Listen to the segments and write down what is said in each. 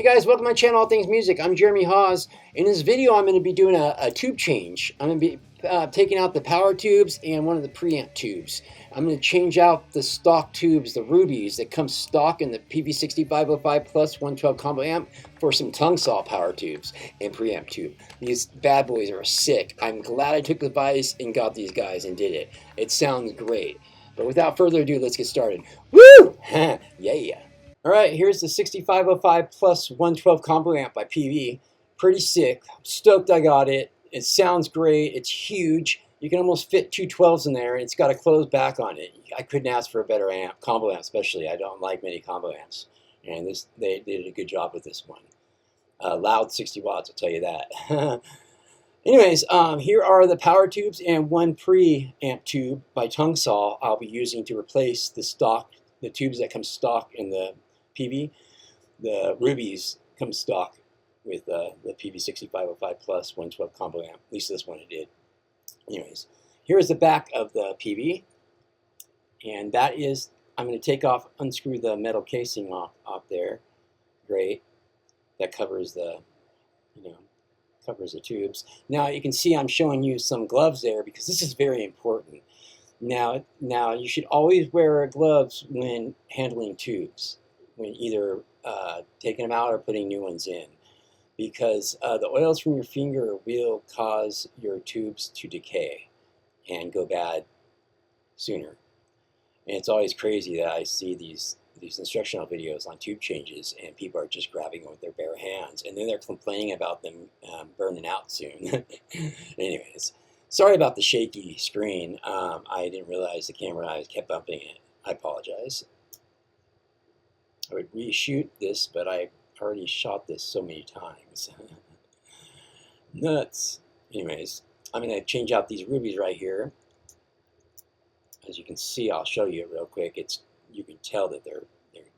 guys, welcome to my channel, All Things Music. I'm Jeremy Hawes. In this video, I'm going to be doing a tube change. I'm going to be taking out the power tubes and one of the preamp tubes. I'm going to change out the stock tubes, the rubies that come stock in the Peavey 6505 plus 112 combo amp for some Tung-Sol power tubes and preamp tube. These bad boys are sick. I'm glad I took the advice and got these guys and did it. It sounds great. But without further ado, let's get started. Woo! Yeah. Alright, here's the 6505 plus 112 combo amp by Peavey. Pretty sick. Stoked I got it. It sounds great. It's huge. You can almost fit two 12s in there. It's got a closed back on it. I couldn't ask for a better amp, combo amp especially. I don't like many combo amps. And they did a good job with this one. Loud 60 watts, I'll tell you that. Anyways, here are the power tubes and one preamp tube by Tung-Sol I'll be using to replace the tubes that come stock in the Peavey. The rubies come stock with the Peavey 6505 plus 112 combo amp. At least this one it did. Anyways, here's the back of the Peavey, and that is, I'm going to unscrew the metal casing off there. Great. That covers the, covers the tubes. Now you can see I'm showing you some gloves there because this is very important. Now you should always wear gloves when handling tubes, when either taking them out or putting new ones in, because the oils from your finger will cause your tubes to decay and go bad sooner. And it's always crazy that I see these instructional videos on tube changes and people are just grabbing them with their bare hands and then they're complaining about them burning out soon. Anyways. Sorry about the shaky screen. I didn't realize the camera, I kept bumping it. I apologize. I would reshoot this, but I already shot this so many times. Nuts. Anyways, I'm going to change out these rubies right here. As you can see, I'll show you it real quick. You can tell that they're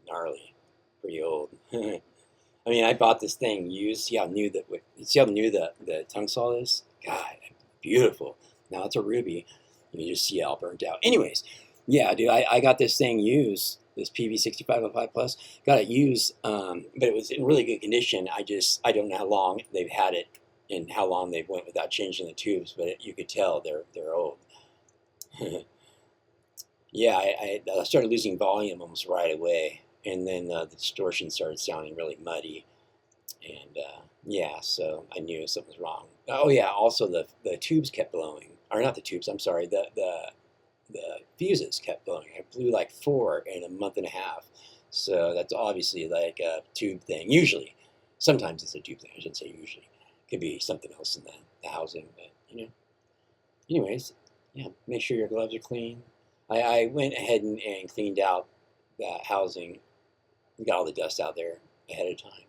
gnarly, pretty old. I mean, I bought this thing used. See how new the Tung-Sol is? God. Beautiful. Now it's a ruby. You can just see it all burnt out. Anyways, yeah, dude, I got this thing used, this Peavey 6505 plus. Got it used, but it was in really good condition. I don't know how long they've had it and how long they've went without changing the tubes, but you could tell they're old. Yeah, I started losing volume almost right away, and then the distortion started sounding really muddy, and yeah, so I knew something was wrong. Oh yeah, also the tubes kept blowing. Or not the tubes, I'm sorry, the fuses kept blowing. I blew like 4 in a month and a half. So that's obviously like a tube thing. Usually. Sometimes it's a tube thing, I shouldn't say usually. It could be something else in the housing, but Anyways, yeah, make sure your gloves are clean. I went ahead and cleaned out the housing, got all the dust out there ahead of time.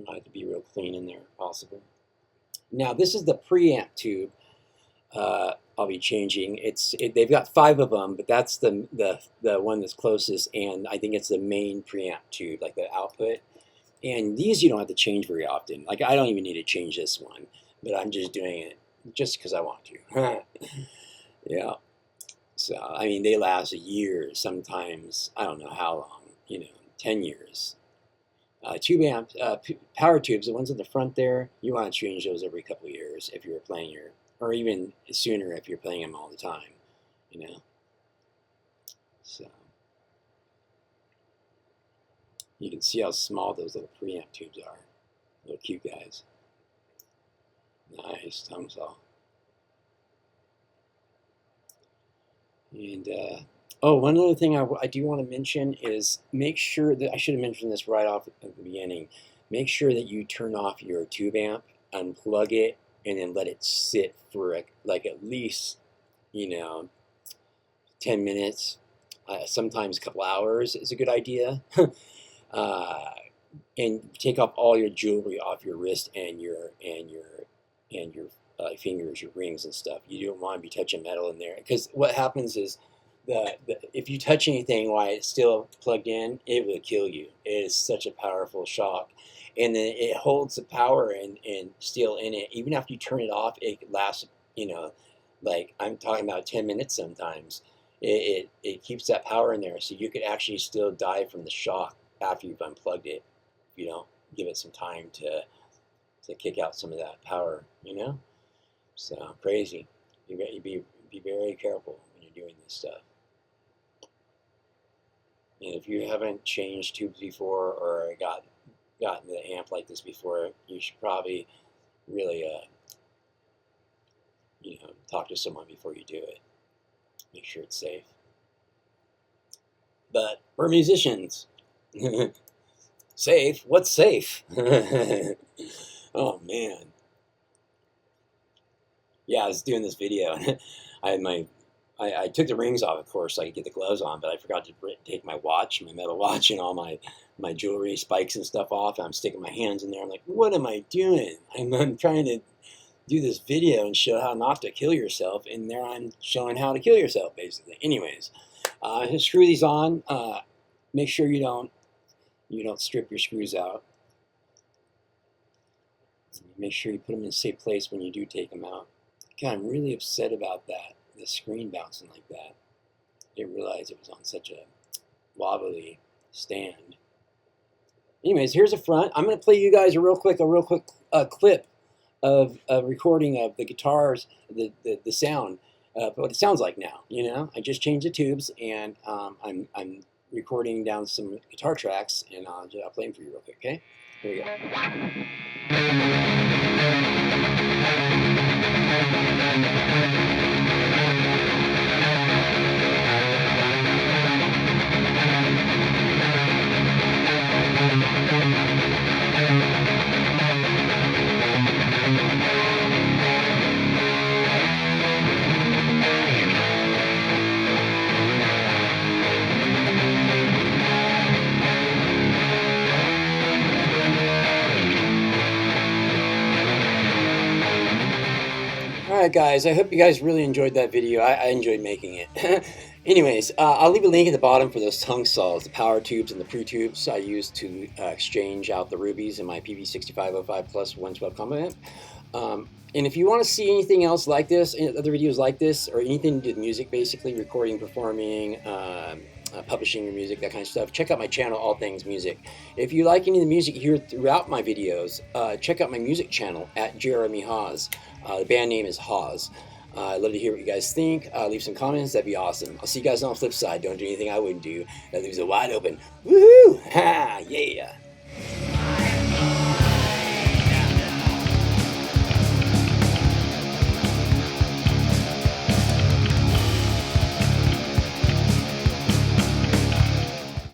I like to be real clean in there if possible. Now this is the preamp tube I'll be changing. They've got 5 of them, but that's the one that's closest, and I think it's the main preamp tube, like the output. And these you don't have to change very often. Like I don't even need to change this one, but I'm just doing it just because I want to. Yeah. So I mean they last a year, sometimes I don't know how long. 10 years. Tube amp, power tubes, the ones in the front there, you want to change those every couple of years if you're playing or even sooner if you're playing them all the time, So, you can see how small those little preamp tubes are. Little cute guys. Nice, Tung-Sol. And, oh, one other thing I do want to mention is make sure that, I should have mentioned this right off at the beginning, make sure that you turn off your tube amp, unplug it, and then let it sit for like at least, 10 minutes, sometimes a couple hours is a good idea. And take off all your jewelry off your wrist and your fingers, your rings and stuff. You don't want to be touching metal in there, because what happens is if you touch anything while it's still plugged in, it will kill you. It is such a powerful shock, and then it holds the power and still in it. Even after you turn it off, it lasts. Like I'm talking about 10 minutes sometimes. It keeps that power in there, so you could actually still die from the shock after you've unplugged it. If you don't give it some time to kick out some of that power, you know. So crazy. You be very careful when you're doing this stuff. And if you haven't changed tubes before or gotten the amp like this before, you should probably really talk to someone before you do it. Make sure it's safe. But we're musicians. Safe? What's safe? Oh man. Yeah, I was doing this video and I took the rings off, of course, so I could get the gloves on, but I forgot to take my watch, my metal watch, and all my jewelry, spikes and stuff off. And I'm sticking my hands in there. I'm like, what am I doing? I'm trying to do this video and show how not to kill yourself, and there I'm showing how to kill yourself, basically. Anyways, screw these on. Make sure you don't strip your screws out. Make sure you put them in a safe place when you do take them out. God, I'm really upset about that. The screen bouncing like that. I didn't realize it was on such a wobbly stand. Anyways, here's the front. I'm going to play you guys a real quick clip of a recording of the guitars, the sound, what it sounds like now. You know, I just changed the tubes, and I'm recording down some guitar tracks, and I'll play them for you real quick. Okay, here we go. Alright guys, I hope you guys really enjoyed that video. I enjoyed making it. Anyways, I'll leave a link at the bottom for those Tung-Sols, the power tubes and the pre-tubes I use to exchange out the rubies in my Peavey 6505 plus 112 combo amp. And if you want to see anything else like this, other videos like this, or anything to do with music, basically recording, performing, publishing your music, that kind of stuff, check out my channel, All Things Music. If you like any of the music you hear throughout my videos, check out my music channel at Jeremy Hawes. The band name is Hawes. I'd love to hear what you guys think. Leave some comments. That'd be awesome. I'll see you guys on the flip side. Don't do anything I wouldn't do. That leaves it wide open. Woohoo! Ha! Yeah!